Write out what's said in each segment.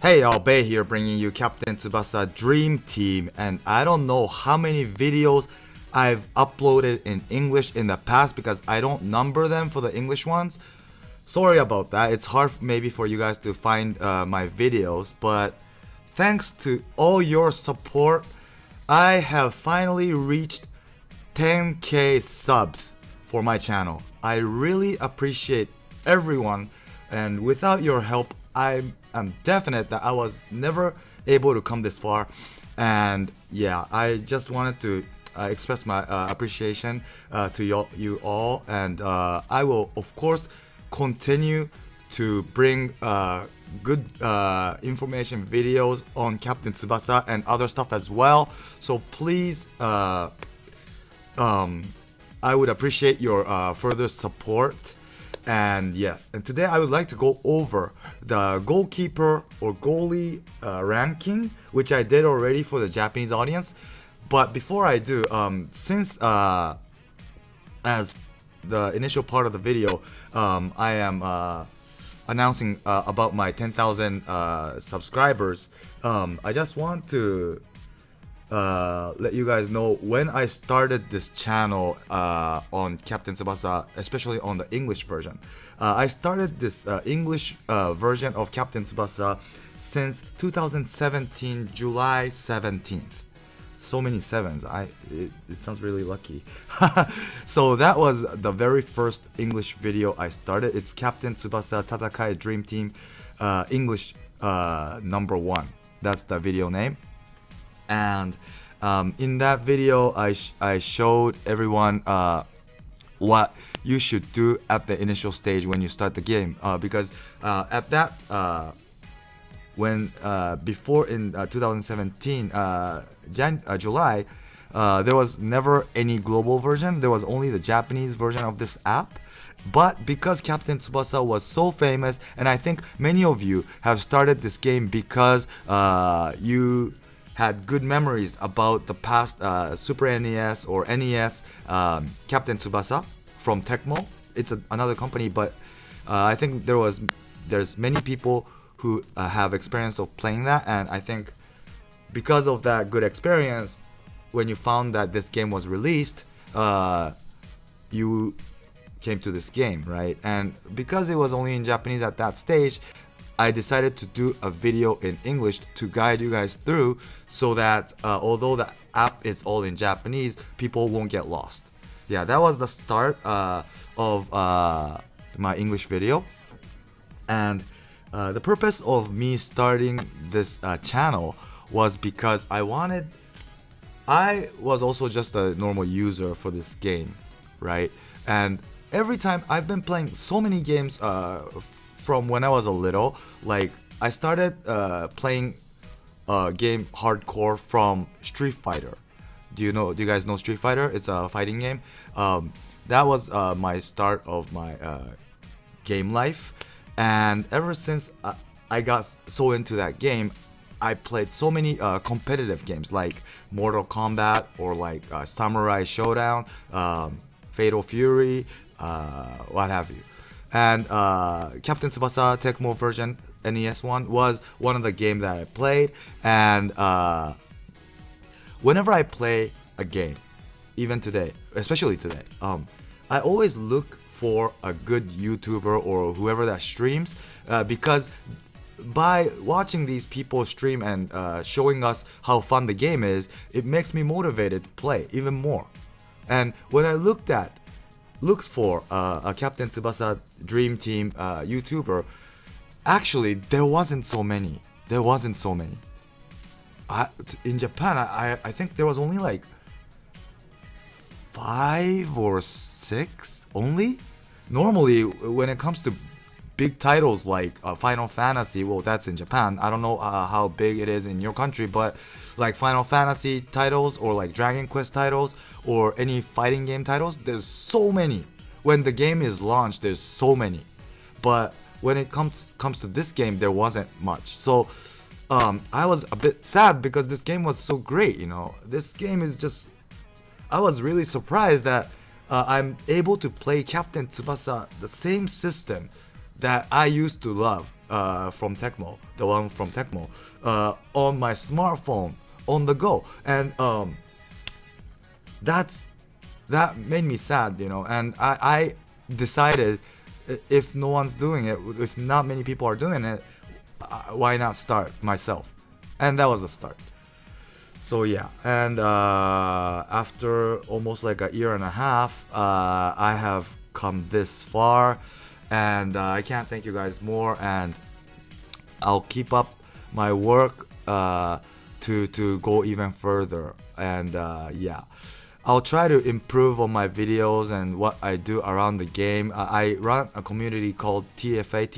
Hey y'all, Bay here bringing you Captain Tsubasa Dream Team, and I don't know how many videos I've uploaded in English in the past because I don't number them for the English ones. Sorry about that. It's hard maybe for you guys to find my videos, but thanks to all your support, I have finally reached 10k subs for my channel. I really appreciate everyone, and without your help I'm definite that I was never able to come this far. And yeah, I just wanted to express my appreciation to you all, and I will of course continue to bring good information videos on Captain Tsubasa and other stuff as well. So please, I would appreciate your further support. And yes, and today I would like to go over the goalkeeper or goalie ranking, which I did already for the Japanese audience. But before I do, since as the initial part of the video, I am announcing about my 10,000 subscribers, I just want to let you guys know when I started this channel on Captain Tsubasa, especially on the English version. I started this English version of Captain Tsubasa since 2017, July 17th. So many sevens. It sounds really lucky. So that was the very first English video I started. It's Captain Tsubasa Tatakae Dream Team English #1. That's the video name. And in that video, I showed everyone what you should do at the initial stage when you start the game. Because at that, before in 2017, July, there was never any global version. There was only the Japanese version of this app. But because Captain Tsubasa was so famous, and I think many of you have started this game because you had good memories about the past Super NES or NES Captain Tsubasa from Tecmo. It's another company, but I think there's many people who have experience of playing that, and I think because of that good experience, when you found that this game was released, you came to this game, right? And because it was only in Japanese at that stage, I decided to do a video in English to guide you guys through, so that although the app is all in Japanese, people won't get lost. Yeah, that was the start of my English video. And the purpose of me starting this channel was because I was also just a normal user for this game, right? And every time I've been playing so many games from when I was a little. Like I started playing game hardcore from Street Fighter. Do you guys know Street Fighter? It's a fighting game. That was my start of my game life, and ever since I got so into that game, I played so many competitive games like Mortal Kombat or like Samurai Showdown, Fatal Fury, what have you. And Captain Tsubasa Tecmo version NES one was one of the games that I played. And whenever I play a game, even today, especially today, I always look for a good YouTuber or whoever that streams, because by watching these people stream and showing us how fun the game is, it makes me motivated to play even more. And when I looked for a Captain Tsubasa Dream Team YouTuber, actually there wasn't so many. In Japan, I think there was only like 5 or 6 only. Normally, when it comes to big titles like Final Fantasy, well, that's in Japan. I don't know how big it is in your country, but like Final Fantasy titles or like Dragon Quest titles or any fighting game titles, there's so many. When the game is launched, there's so many. But when it comes to this game, there wasn't much. So I was a bit sad because this game was so great, you know. This game is just, I was really surprised that I'm able to play Captain Tsubasa, the same system, that I used to love from Tecmo, the one from Tecmo, on my smartphone on the go, and that made me sad, you know. And I decided, if no one's doing it, if not many people are doing it, why not start myself? And that was the start. So yeah, and after almost like a year and a half, I have come this far, and I can't thank you guys more, and I'll keep up my work to go even further. And yeah, I'll try to improve on my videos and what I do around the game. I run a community called TFA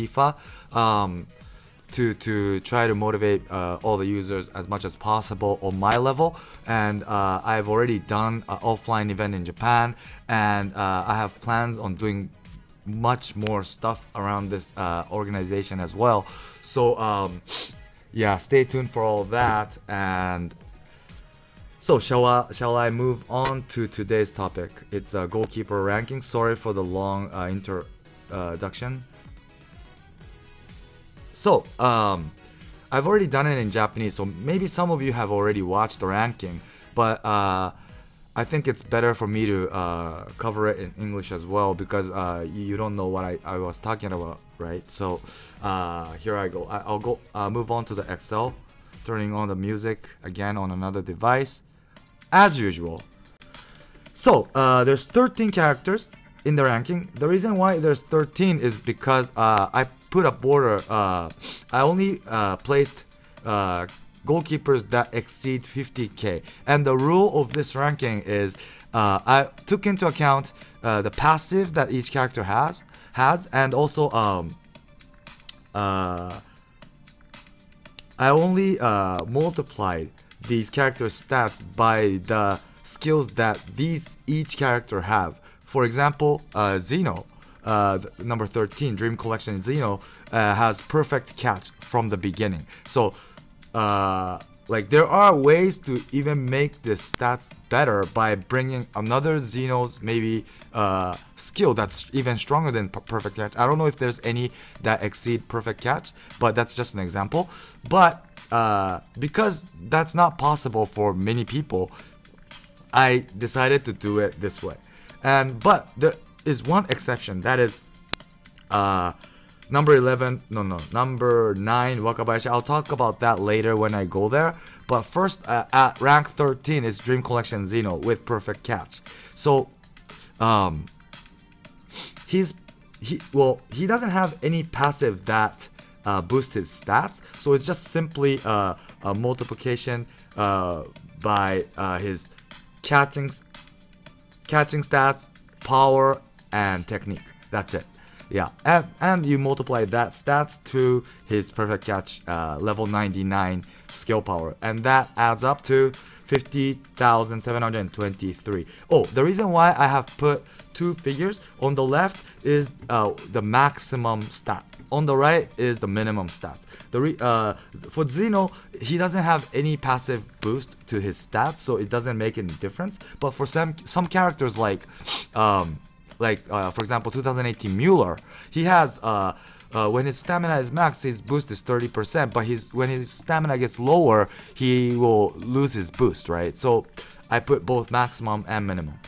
to try to motivate all the users as much as possible on my level. And I've already done an offline event in Japan, and I have plans on doing much more stuff around this organization as well. So yeah, stay tuned for all that. And so shall I move on to today's topic? It's a goalkeeper ranking. Sorry for the long introduction. So I've already done it in Japanese, so maybe some of you have already watched the ranking, but I think it's better for me to cover it in English as well, because you don't know what I was talking about, right? So here I go. I'll go move on to the Excel, turning on the music again on another device, as usual. So there's 13 characters in the ranking. The reason why there's 13 is because I put a border. I only placed goalkeepers that exceed 50k, and the rule of this ranking is I took into account the passive that each character has, and also I only multiplied these characters' stats by the skills that each character have. For example, Xeno, number 13, Dream Collection Xeno, has perfect catch from the beginning. So like, there are ways to even make the stats better by bringing another Xeno's maybe skill that's even stronger than perfect catch. I don't know if there's any that exceed perfect catch, but that's just an example. But because that's not possible for many people, I decided to do it this way. But there is one exception. That is number 9, Wakabayashi. I'll talk about that later when I go there. But first, at rank 13 is Dream Collection Xeno with perfect catch. So he doesn't have any passive that boosts his stats. So it's just simply a multiplication by his catching stats, power, and technique. That's it. Yeah, and you multiply that stats to his perfect catch level 99 skill power, and that adds up to 50,723. Oh, the reason why I have put two figures on the left is the maximum stats. On the right is the minimum stats. For Xeno, he doesn't have any passive boost to his stats, so it doesn't make any difference. But for some characters like for example 2018 Mueller, he has when his stamina is max, his boost is 30%, but when his stamina gets lower, he will lose his boost, right? So I put both maximum and minimum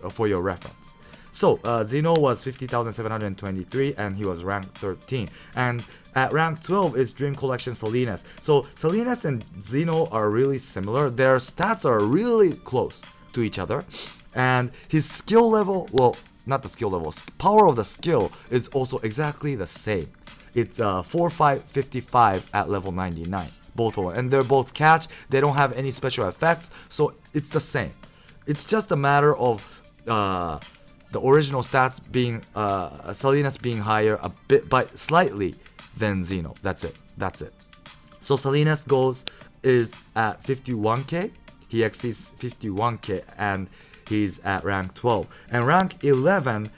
for your reference. So Xeno was 50,723, and he was rank 13. And at rank 12 is Dream Collection Salinas. So Salinas and Xeno are really similar. Their stats are really close to each other, and his skill level, well, not the skill level, power of the skill is also exactly the same. It's 4555 at level 99, both of them, and they're both catch. They don't have any special effects, so it's the same. It's just a matter of the original stats being Salinas being higher a bit, by slightly, than Xeno. That's it. So Salinas is at 51k. He exceeds 51k, and he's at rank 12. And rank 11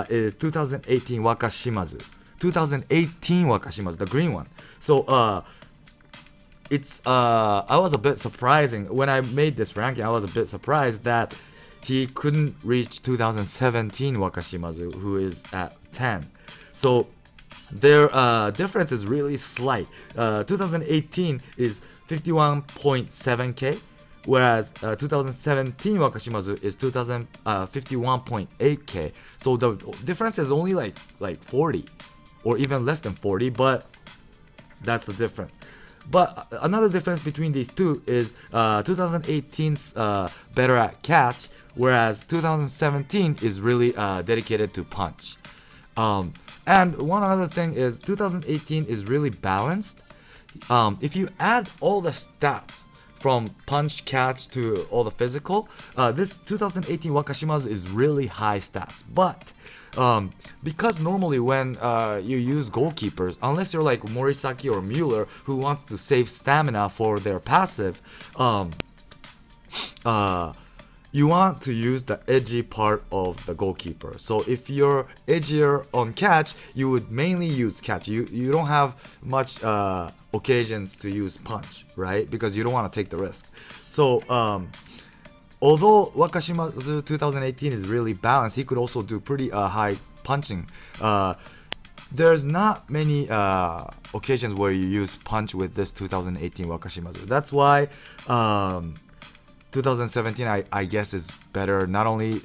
is 2018 Wakashimazu. 2018 Wakashimazu, the green one. So I was a bit surprising when I made this ranking. I was a bit surprised that he couldn't reach 2017 Wakashimazu, who is at 10. So their difference is really slight. 2018 is 51.7k, whereas 2017 Wakashimazu is 51.8k. So the difference is only like 40, or even less than 40, but that's the difference. But another difference between these two is 2018's better at catch, whereas 2017 is really dedicated to punch. And one other thing is 2018 is really balanced. If you add all the stats from punch, catch to all the physical, this 2018 Wakashimazu is really high stats. But because normally when you use goalkeepers, unless you're like Morisaki or Mueller who wants to save stamina for their passive, you want to use the edgy part of the goalkeeper. So if you're edgier on catch, you would mainly use catch. You don't have much occasions to use punch, right? Because you don't want to take the risk. So although Wakashimazu 2018 is really balanced, he could also do pretty high punching. There's not many occasions where you use punch with this 2018 Wakashimazu. That's why 2017 I guess is better, not only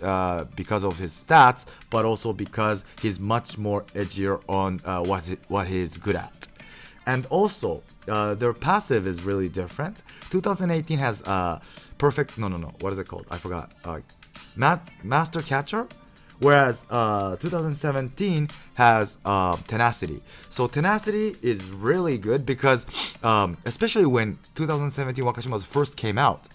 because of his stats, but also because he's much more edgier on what he's good at. And also their passive is really different. 2018 has perfect, no, what is it called? I forgot. Master Catcher, whereas 2017 has Tenacity. So Tenacity is really good because especially when 2017 Wakashimazu first came out,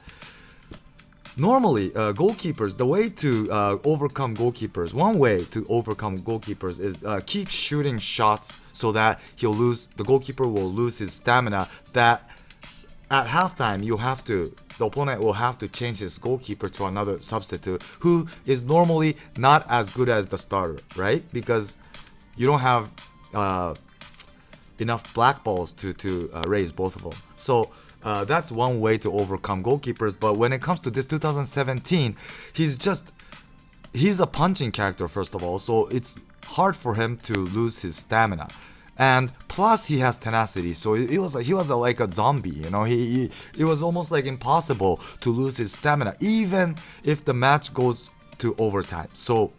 normally goalkeepers, the way to overcome goalkeepers, one way to overcome goalkeepers is keep shooting shots so that the goalkeeper will lose his stamina, that at halftime the opponent will have to change his goalkeeper to another substitute who is normally not as good as the starter, right? Because you don't have enough black balls to raise both of them. So that's one way to overcome goalkeepers. But when it comes to this 2017, he's a punching character first of all, so it's hard for him to lose his stamina. And plus he has tenacity, so he was like a zombie, you know. It was almost like impossible to lose his stamina, even if the match goes to overtime. So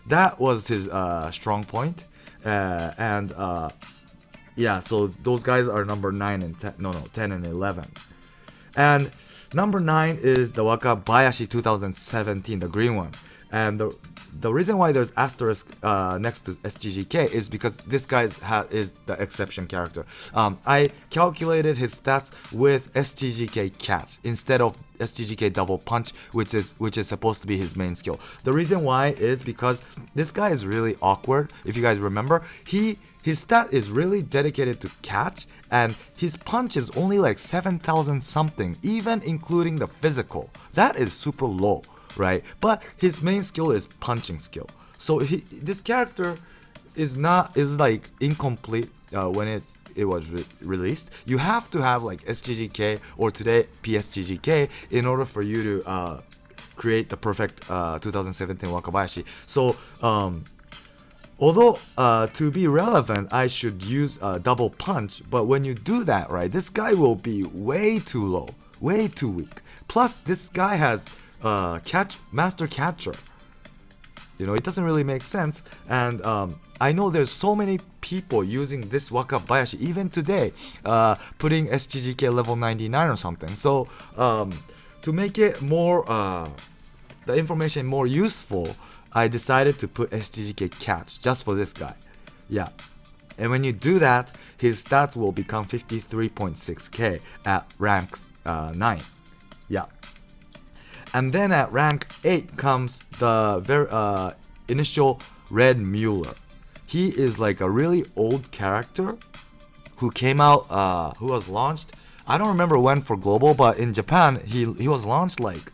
that was his strong point. Yeah, so those guys are number 9 and 10, 10 and 11. And number 9 is the Wakabayashi 2017, the green one. And the reason why there's asterisk next to SGGK is because this guy is the exception character. I calculated his stats with SGGK catch instead of SGGK double punch, which is supposed to be his main skill. The reason why is because this guy is really awkward. If you guys remember, his stat is really dedicated to catch, and his punch is only like 7,000 something, even including the physical. That is super low, right? But his main skill is punching skill. So this character is like incomplete when it was released. You have to have like SGGK or today PSGGK in order for you to create the perfect 2017 Wakabayashi. So although to be relevant, I should use double punch, but when you do that, right, this guy will be way too low, way too weak. Plus, this guy has master catcher. You know, it doesn't really make sense. And I know there's so many people using this Wakabayashi even today, putting SGGK level 99 or something. So to make it more the information more useful, I decided to put SGGK catch just for this guy. Yeah. And when you do that, his stats will become 53.6k at rank 9. Yeah. And then at rank 8 comes the very initial Red Mueller. He is like a really old character who came out, who was launched, I don't remember when for global, but in Japan he was launched like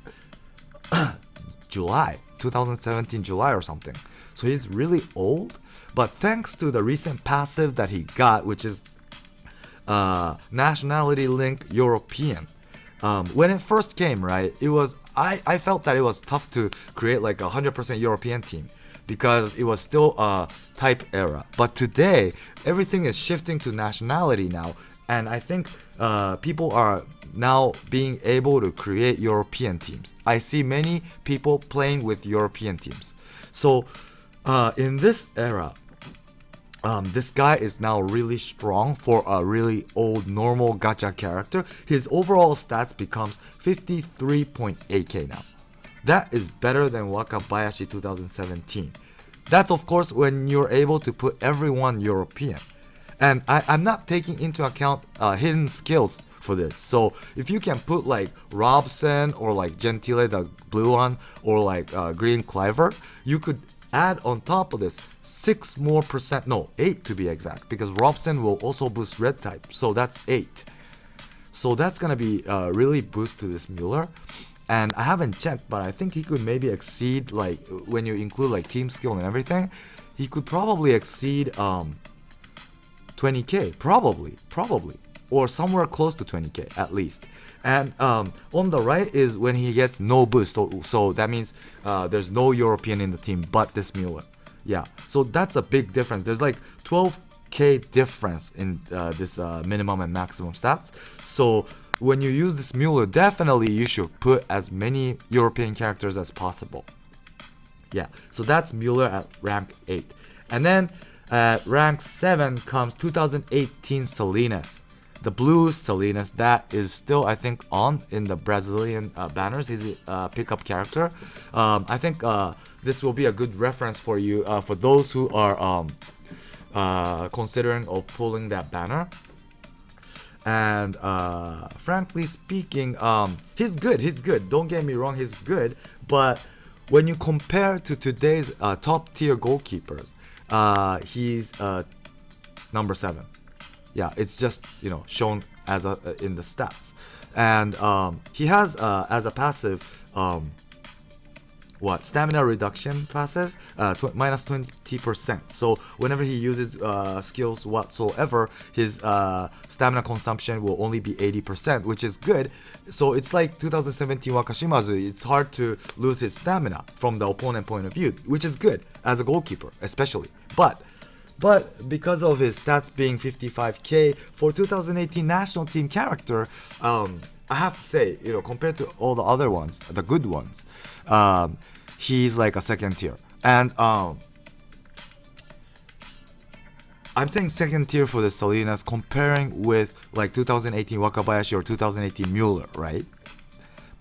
July 2017, July or something. So he's really old, but thanks to the recent passive that he got, which is nationality linked European. When it first came, right, it was I felt that it was tough to create like a 100% European team, because it was still a type era. But today, everything is shifting to nationality now, and I think people are now being able to create European teams. I see many people playing with European teams. So in this era, this guy is now really strong for a really old normal gacha character. His overall stats becomes 53.8k now. That is better than Wakabayashi 2017. That's of course when you're able to put everyone European. And I'm not taking into account hidden skills for this. So if you can put like Robson or like Gentile, the blue one, or like Green Cliver, you could add on top of this 6 more percent, no, 8 to be exact, because Robson will also boost red type, so that's 8. So that's gonna be really boost to this Mueller. And I haven't checked, but I think he could maybe exceed, like when you include like team skill and everything, he could probably exceed 20k, probably, or somewhere close to 20k at least. And on the right is when he gets no boost, so that means there's no European in the team but this Mueller. Yeah, so that's a big difference. There's like 12k difference in this minimum and maximum stats. So when you use this Mueller, definitely you should put as many European characters as possible. Yeah, so that's Mueller at rank 8. And then at rank 7 comes 2018 Salinas. The blue Salinas, that is still, I think, on in the Brazilian banners. He's a pickup character. I think this will be a good reference for you, for those who are considering or pulling that banner. And frankly speaking, he's good. Don't get me wrong, he's good. But when you compare to today's top tier goalkeepers, he's number 7. Yeah, it's just, you know, shown as in the stats. And he has as a passive stamina reduction passive, minus 20%. So whenever he uses skills whatsoever, his stamina consumption will only be 80%, which is good. So it's like 2017 Wakashimazu. It's hard to lose his stamina from the opponent point of view, which is good as a goalkeeper especially. But because of his stats being 55k for 2018 national team character, I have to say, you know, compared to all the other ones, the good ones, he's like a second tier. And I'm saying second tier for the Salinas, comparing with like 2018 Wakabayashi or 2018 Mueller, right?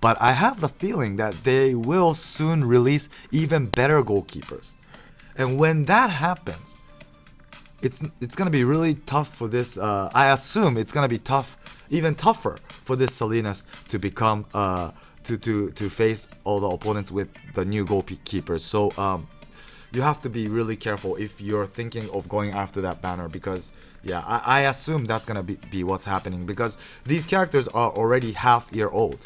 But I have the feeling that they will soon release even better goalkeepers. And when that happens, it's gonna be really tough for this. I assume it's gonna be tough, even tougher for this Salinas to become to face all the opponents with the new goalkeepers. So you have to be really careful if you're thinking of going after that banner, because yeah, I assume that's gonna be what's happening, because these characters are already half-year-old,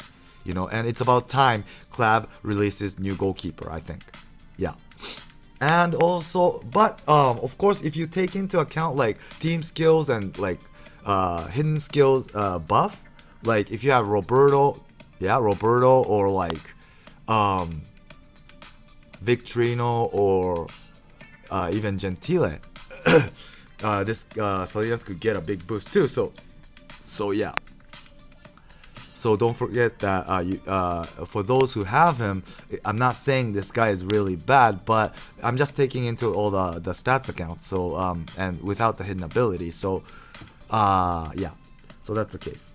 you know, and it's about time Clab releases new goalkeeper, I think. Yeah. And also, but of course, if you take into account like team skills and like hidden skills buff, like if you have Roberto, or like Victorino or even Gentile, this Salinas could get a big boost too. So yeah. So don't forget that for those who have him, I'm not saying this guy is really bad, but I'm just taking into all the stats accounts. So and without the hidden ability. So yeah, so that's the case.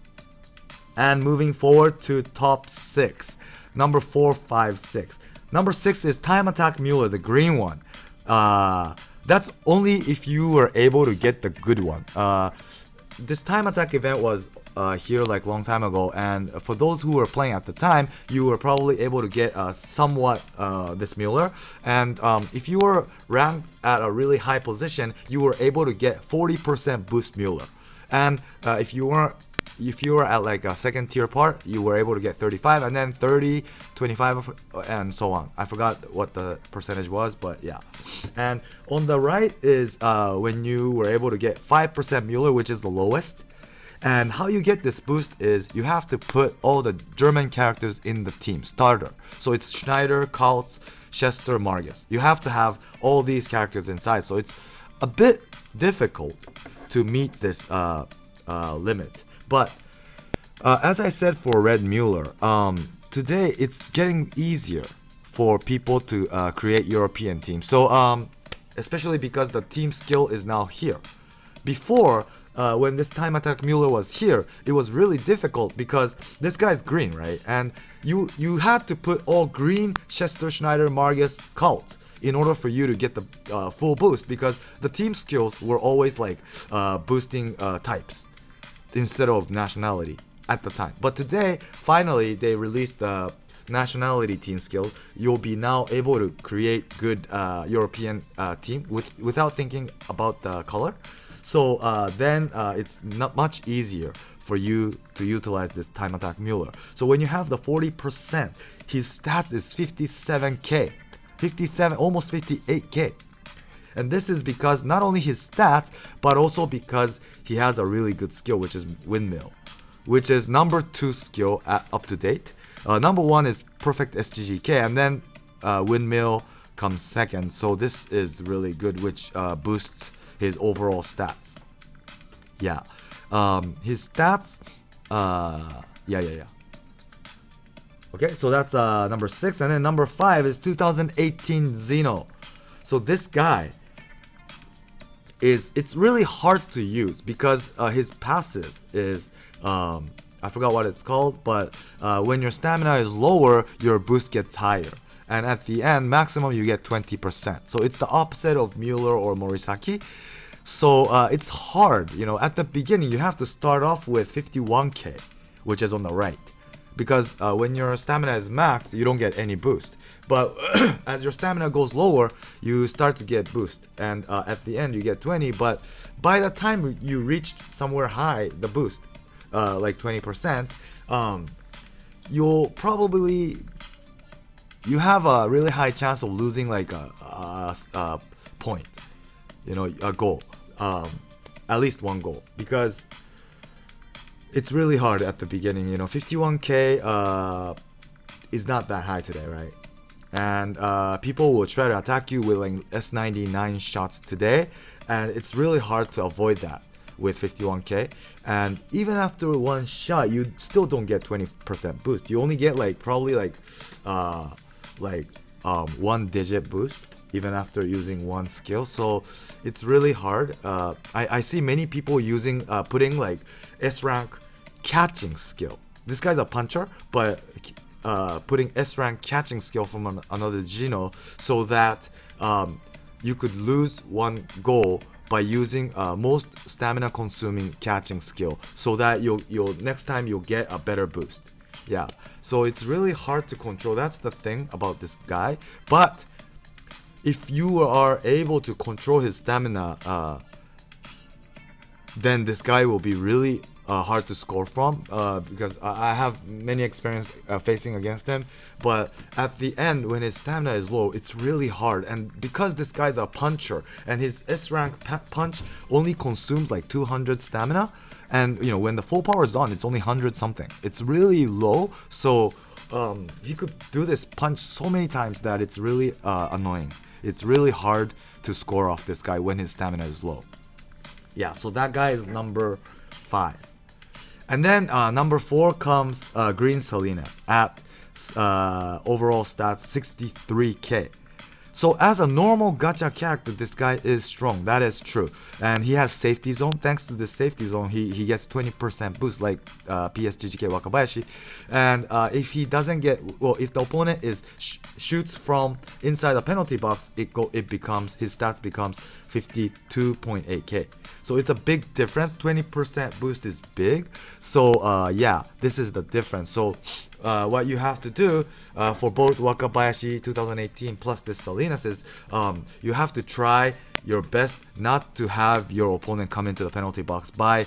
And moving forward to top 6, number 4, 5, 6. Number 6 is Time Attack Mueller, the green one. That's only if you were able to get the good one. This Time Attack event was here like long time ago, and for those who were playing at the time, you were probably able to get somewhat this Mueller. And if you were ranked at a really high position, you were able to get 40% boost Mueller. And if you were at like a second tier part, you were able to get 35, and then 30, 25, and so on. I forgot what the percentage was, but yeah. And on the right is when you were able to get 5% Mueller, which is the lowest. And how you get this boost is you have to put all the German characters in the team starter. So it's Schneider, Kautz, Chester, Margus. You have to have all these characters inside. So it's a bit difficult to meet this limit. But as I said for Red Mueller, today it's getting easier for people to create European teams. So especially because the team skill is now here. Before, when this time attack Mueller was here, it was really difficult because this guy's green, right? And you had to put all green Chester, Schneider, Margus, Kautz in order for you to get the full boost, because the team skills were always like boosting types instead of nationality at the time. But today, finally, they released the nationality team skills. You'll be now able to create good European team without thinking about the color. So then it's not much easier for you to utilize this time attack Mueller. So when you have the 40%, his stats is 57k, 57, almost 58k. And this is because not only his stats, but also because he has a really good skill, which is Windmill, which is number 2 skill up to date. Number 1 is Perfect SGGK, and then Windmill comes second. So this is really good, which boosts his overall stats. Yeah, his stats. Yeah. Okay, so that's number 6, and then number 5 is 2018 Xeno. So this guy it's really hard to use because his passive is I forgot what it's called, but when your stamina is lower, your boost gets higher, and at the end maximum you get 20%. So it's the opposite of Mueller or Morisaki. So it's hard, you know. At the beginning you have to start off with 51k, which is on the right, because when your stamina is max, you don't get any boost. But as your stamina goes lower, you start to get boost, and at the end you get 20. But by the time you reached somewhere high, the boost, like 20%, you have a really high chance of losing like a point, you know, a goal, at least one goal, because it's really hard at the beginning. You know, 51k is not that high today, right? And people will try to attack you with like S99 shots today, and it's really hard to avoid that with 51k. And even after one shot, you still don't get 20% boost. You only get like probably like 1 digit boost even after using one skill. So it's really hard. I see many people using putting like S rank catching skill. This guy's a puncher, but putting S rank catching skill from another Geno, so that you could lose one goal by using most stamina consuming catching skill, so that you'll next time you'll get a better boost. Yeah, so it's really hard to control. That's the thing about this guy. But if you are able to control his stamina, then this guy will be really hard to score from, because I have many experience facing against him. But at the end, when his stamina is low, it's really hard. And because this guy's a puncher, and his S rank punch only consumes like 200 stamina, and you know, when the full power is on, it's only 100 something. It's really low. So he could do this punch so many times that it's really annoying. It's really hard to score off this guy when his stamina is low. Yeah, so that guy is number 5. And then number 4 comes Green Salinas at overall stats 63k. So as a normal gacha character, this guy is strong. That is true. And he has safety zone. Thanks to this safety zone, he gets 20% boost like PSGGK Wakabayashi. And if he doesn't get, well, if the opponent is shoots from inside the penalty box, his stats becomes 52.8k. So it's a big difference. 20% boost is big. So yeah, this is the difference. So what you have to do for both Wakabayashi 2018 plus this Salinas is you have to try your best not to have your opponent come into the penalty box by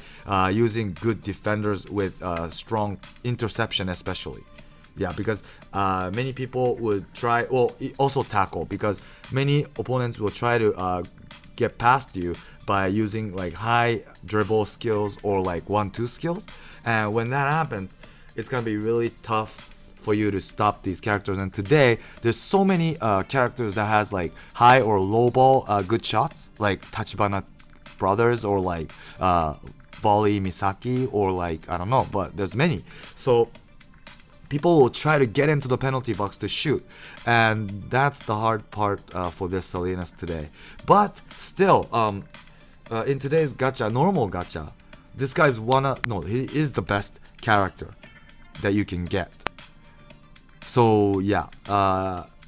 using good defenders with strong interception especially. Yeah, because many people would try, well, also tackle, because many opponents will try to get past you by using like high dribble skills or like 1-2 skills. And when that happens, it's gonna be really tough for you to stop these characters. And today there's so many characters that has like high or low ball good shots, like Tachibana brothers or like Volley Misaki or like I don't know, but there's many. So people will try to get into the penalty box to shoot, and that's the hard part for this Salinas today. But still, in today's gacha, normal gacha, this guy's he is the best character that you can get. So yeah,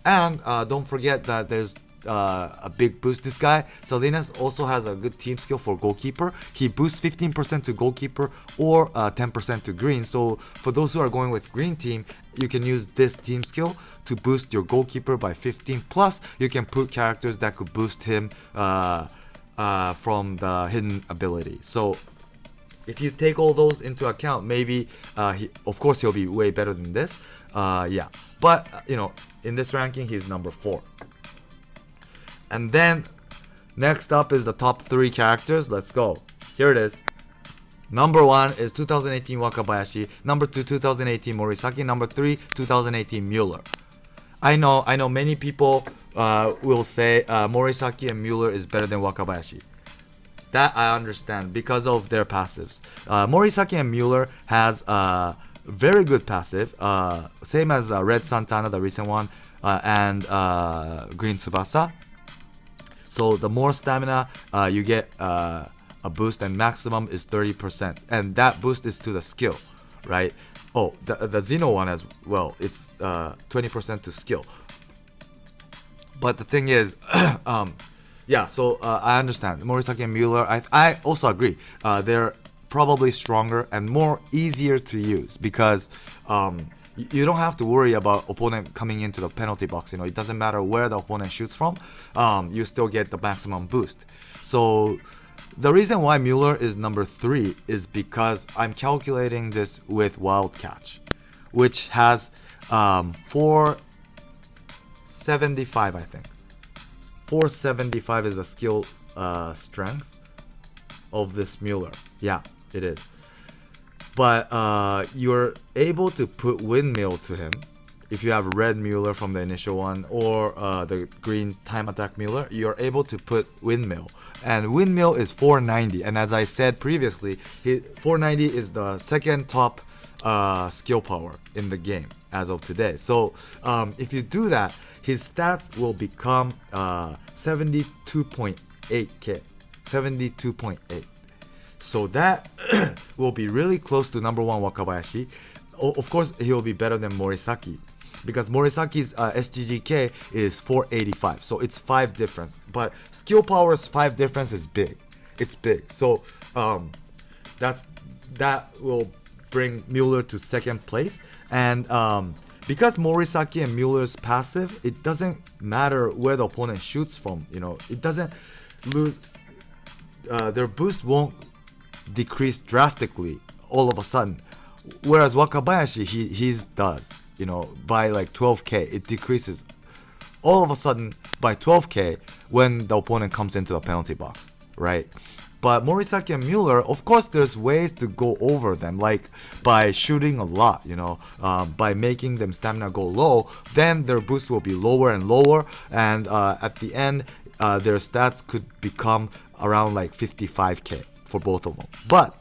and don't forget that there's a big boost. This guy Salinas also has a good team skill for goalkeeper. He boosts 15% to goalkeeper or 10% to green. So for those who are going with green team, you can use this team skill to boost your goalkeeper by 15. Plus you can put characters that could boost him from the hidden ability. So if you take all those into account, maybe of course he'll be way better than this. Yeah, but you know, in this ranking he's number 4. And then next up is the top 3 characters. Let's go. Here it is. Number 1 is 2018 Wakabayashi. Number 2, 2018 Morisaki. Number 3, 2018 Mueller. I know many people will say Morisaki and Mueller is better than Wakabayashi. That I understand because of their passives. Morisaki and Mueller has very good passive, same as Red Santana, the recent one, and Green Tsubasa. So the more stamina you get a boost, and maximum is 30%, and that boost is to the skill, right? Oh, the Xeno one as well, it's 20% to skill. But the thing is, yeah, so I understand Morisaki and Mueller. I also agree. They're probably stronger and more easier to use because you don't have to worry about opponent coming into the penalty box. You know, it doesn't matter where the opponent shoots from. You still get the maximum boost. So the reason why Mueller is number 3 is because I'm calculating this with Wild Catch, which has 475, I think. 475 is the skill strength of this Mueller. Yeah, it is. But you're able to put windmill to him if you have red Mueller from the initial one, or the green time attack Mueller. You're able to put windmill, and windmill is 490. And as I said previously, 490 is the second top skill power in the game as of today. So if you do that, his stats will become 72.8k, 72.8. So that will be really close to number 1 Wakabayashi. Of course, he'll be better than Morisaki, because Morisaki's SGGK is 485. So it's 5 difference. But skill power's 5 difference is big. It's big. So that will bring Mueller to 2nd place. And because Morisaki and Mueller's passive, it doesn't matter where the opponent shoots from. You know, it doesn't lose. Their boost won't decrease drastically all of a sudden, whereas Wakabayashi, his does, you know, by like 12k. It decreases all of a sudden by 12k when the opponent comes into the penalty box, right? But Morisaki and Mueller, of course, there's ways to go over them, like by shooting a lot, you know, by making them stamina go low. Then their boost will be lower and lower, and at the end their stats could become around like 55k for both of them. But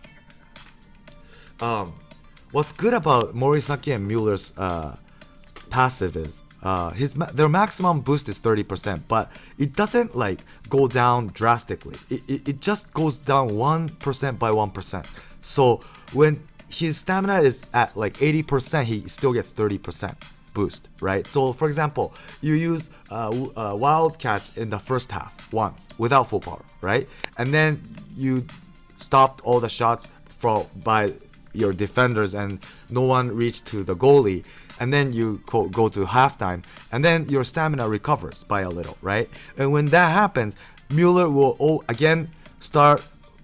what's good about Morisaki and Mueller's passive is their maximum boost is 30%, but it doesn't like go down drastically. It just goes down 1% by 1%. So when his stamina is at like 80%, he still gets 30% boost, right? So for example, you use Wild Catch in the first half once without full power, right? And then you stopped all the shots by your defenders and no one reached to the goalie, and then you go to halftime, and then your stamina recovers by a little, right? And when that happens, Mueller will again start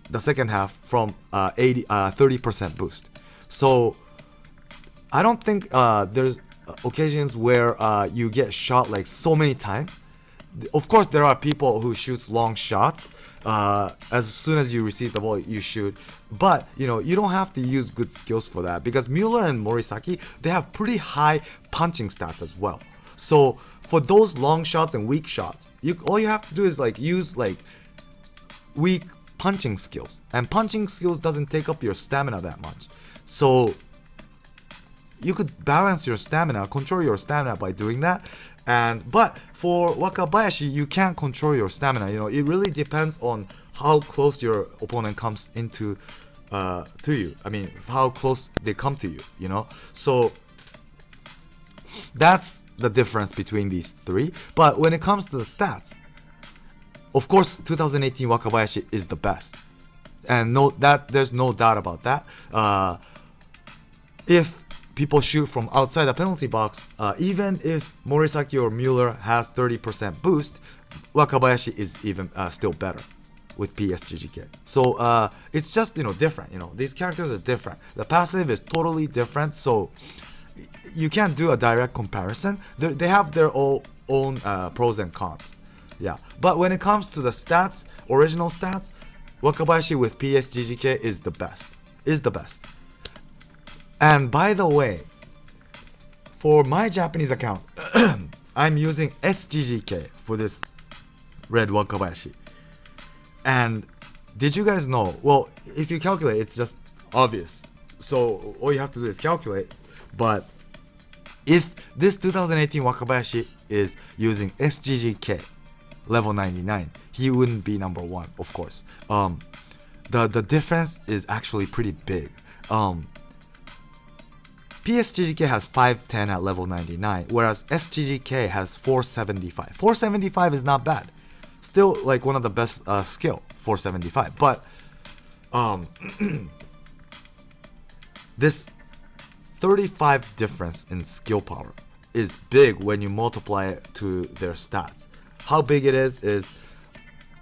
the second half from 30% boost. So I don't think there's occasions where you get shot like so many times Of course, there are people who shoots long shots. As soon as you receive the ball, you shoot. But, you don't have to use good skills for that. Because Mueller and Morisaki, they have pretty high punching stats as well. So, for those long shots and weak shots, all you have to do is use weak punching skills. And punching skills doesn't take up your stamina that much. So, you could balance your stamina, control your stamina by doing that. But for Wakabayashi, you can't control your stamina. It really depends on how close your opponent comes into to you. I mean, how close they come to you. So that's the difference between these three. But when it comes to the stats, of course, 2018 Wakabayashi is the best, and there's no doubt about that. If people shoot from outside the penalty box, even if Morisaki or Mueller has 30% boost, Wakabayashi is even still better with PSGGK. So it's just different. These characters are different. The passive is totally different, so you can't do a direct comparison. They have their own pros and cons. Yeah, but when it comes to the stats, original stats, Wakabayashi with PSGGK is the best. And by the way, for my Japanese account, I'm using SGGK for this red Wakabayashi. And did you guys know? Well, if you calculate, it's just obvious. So all you have to do is calculate. But if this 2018 Wakabayashi is using SGGK level 99, he wouldn't be number 1, of course. The difference is actually pretty big. PSGGK has 510 at level 99, whereas SGGK has 475. 475 is not bad. Still one of the best skill, 475. But this 35 difference in skill power is big when you multiply it to their stats. How big it is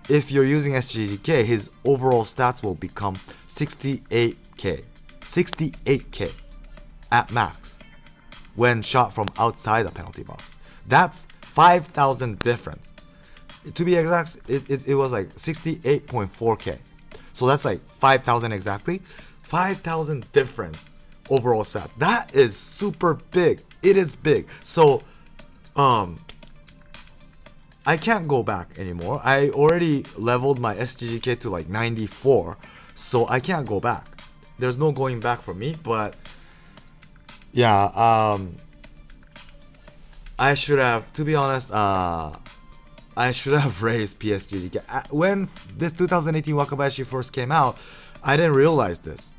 if you're using SGGK, his overall stats will become 68k. 68k. At max when shot from outside the penalty box. That's 5,000 difference. To be exact, it was 68.4k. So that's 5,000 exactly. 5,000 difference overall stats. That is super big. It is big. So I can't go back anymore. I already leveled my SGGK to 94, so I can't go back. There's no going back for me, but yeah, I should have, to be honest, I should have raised PSGGK. When this 2018 Wakabayashi first came out, I didn't realize this.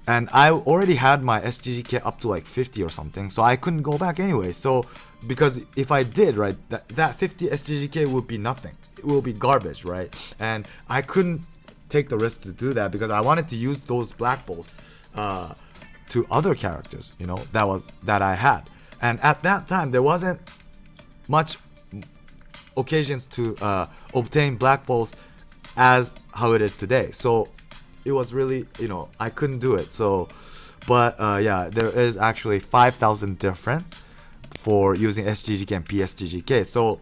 And I already had my SGGK up to 50 or something, so I couldn't go back anyway. So, because if I did, right, that 50 SGGK would be nothing. It will be garbage, right? And I couldn't take the risk to do that because I wanted to use those black balls to other characters, that I had. And at that time, there wasn't much occasions to obtain black balls as how it is today. So it was really, I couldn't do it. So, but yeah, there is actually 5,000 difference for using SGGK and PSGGK. So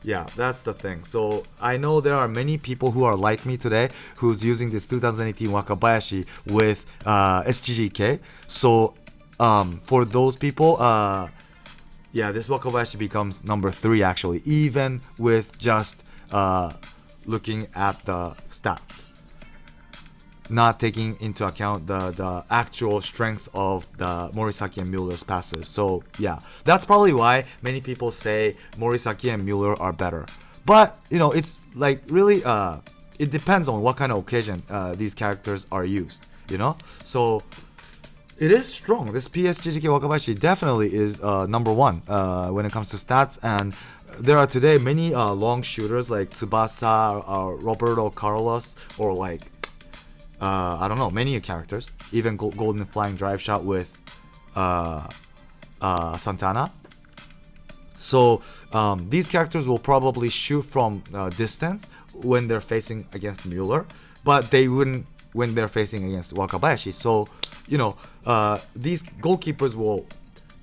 yeah, that's the thing. So I know there are many people who are like me today who's using this 2018 Wakabayashi with SGGK. So for those people, yeah, this Wakabayashi becomes number 3 actually, even with just looking at the stats, not taking into account the actual strength of the Morisaki and Mueller's passive. So yeah, that's probably why many people say Morisaki and Mueller are better. But it's really it depends on what kind of occasion these characters are used, So it is strong. This PSGGK Wakabayashi definitely is number 1 when it comes to stats. And there are today many long shooters like Tsubasa, Roberto Carlos, or I don't know, many characters, even golden flying drive shot with Santana. So these characters will probably shoot from distance when they're facing against Mueller, but they wouldn't when they're facing against Wakabayashi. So these goalkeepers will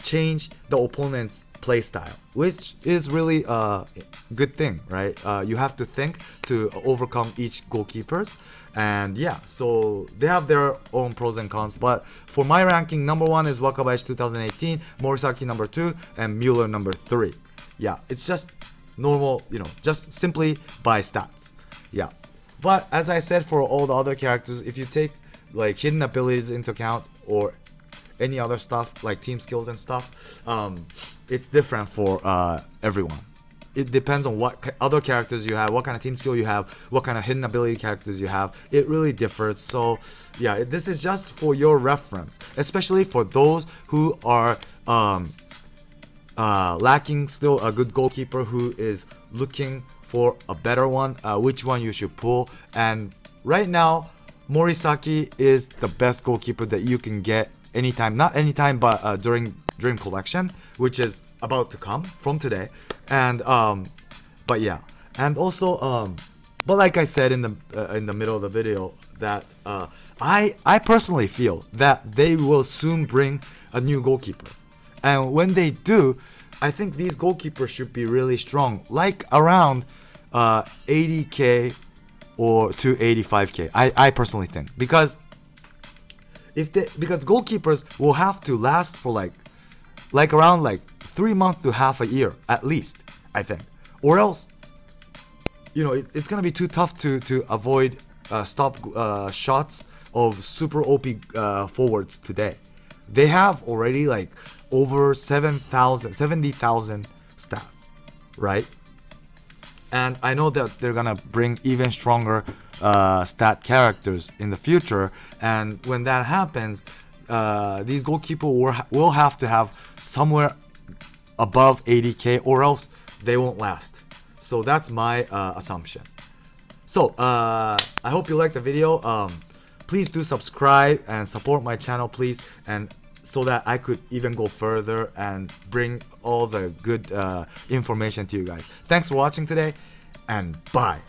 change the opponent's play style, which is really a good thing, right? You have to think to overcome each goalkeepers, and yeah, so they have their own pros and cons. But for my ranking, number 1 is Wakabayashi 2018, Morisaki number 2, and Mueller number 3. Yeah, it's just normal, you know, just simply by stats. Yeah, but as I said, for all the other characters, if you take like hidden abilities into account or any other stuff like team skills and stuff, it's different for everyone. It depends on what other characters you have, what kind of team skill you have, what kind of hidden ability characters you have. It really differs. So yeah, this is just for your reference, especially for those who are lacking still a good goalkeeper, who is looking for a better one, which one you should pull. And right now, Morisaki is the best goalkeeper that you can get anytime, not anytime, but during Dream Collection, which is about to come from today. And but yeah, and also but like I said in the middle of the video, that I personally feel that they will soon bring a new goalkeeper, and when they do, I think these goalkeepers should be really strong, like around 80k or to 85k. I personally think, because because goalkeepers will have to last for like around like 3 months to half a year at least, I think, or else, you know, it's gonna be too tough to avoid stop shots of super OP forwards today. They have already like over 70,000 stats, right? And I know that they're gonna bring even stronger stat characters in the future, and when that happens, these goalkeepers will have to have somewhere above 80k, or else they won't last. So that's my assumption. So I hope you liked the video. Please do subscribe and support my channel, please, and so that I could even go further and bring all the good information to you guys. Thanks for watching today, and bye.